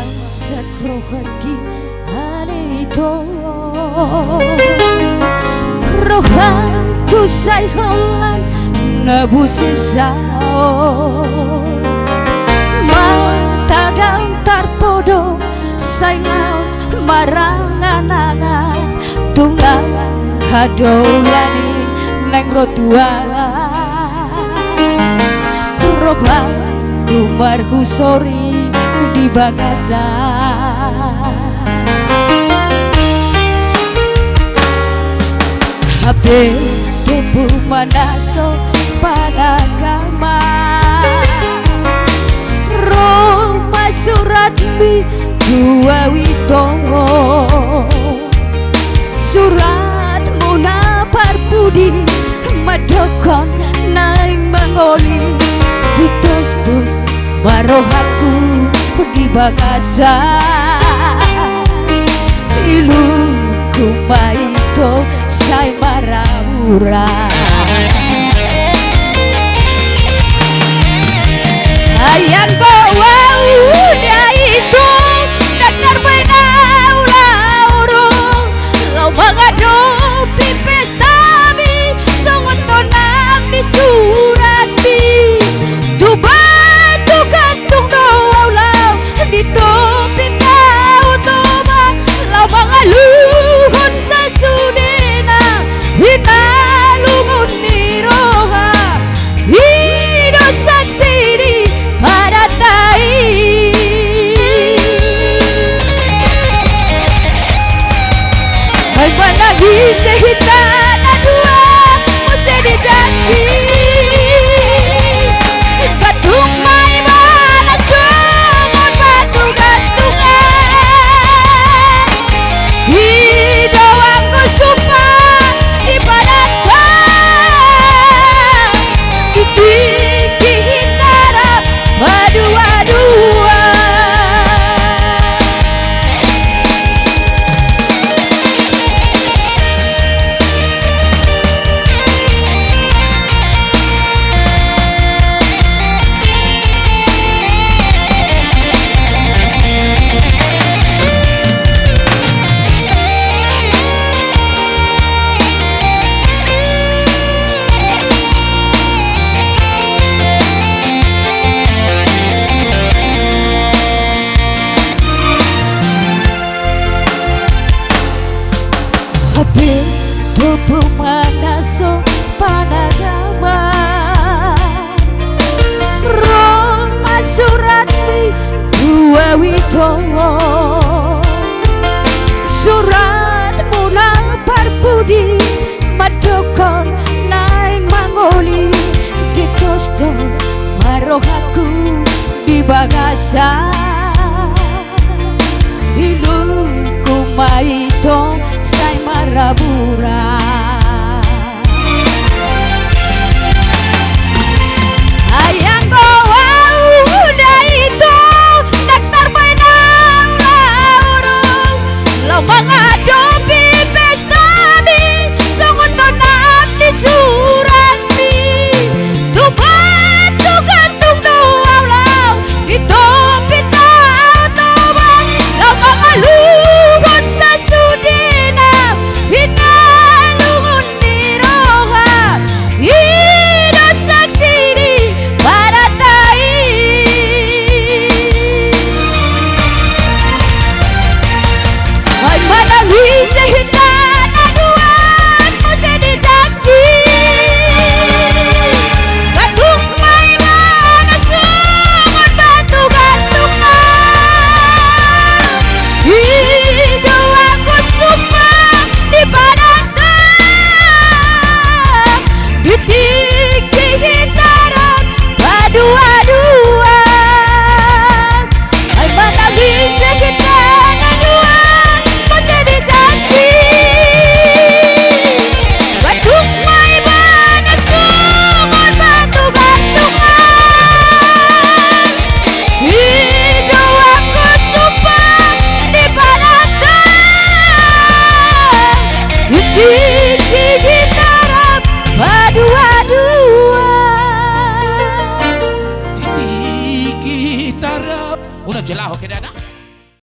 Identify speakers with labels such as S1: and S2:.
S1: sakrohaki alito rohanku say holan nebusi sao matagang tarpodo say laos maranganana tunggal hadolani neng rotua rohanku marhusori di bagasa Habe tubuh manaso panagama Roma surat mi dua witongo surat muna parpudi madokon naing mangoli ditus-tus marohaku di bagasa ilu kumaito say maramura ayang bawa udah itu dengar benaurang lau menghadapi pestami sangat tonang di surati Dubai gantung doa lau ditopin tau toma lau mangaluhon sa sudena hinalungon ni roha hido saksiri para tai ay panagi sehitana dua mesti dijanji Kasumay mana sumon batu-gantungan Hidaw ang kusupa di padatan Itigih tarap madua-dua Tubuh manaso panagama Roma surat mi dua witongo surat muna parpudi madokon naing mangoli ditos-tos marohaku di bagasa ilu kumaito say marabura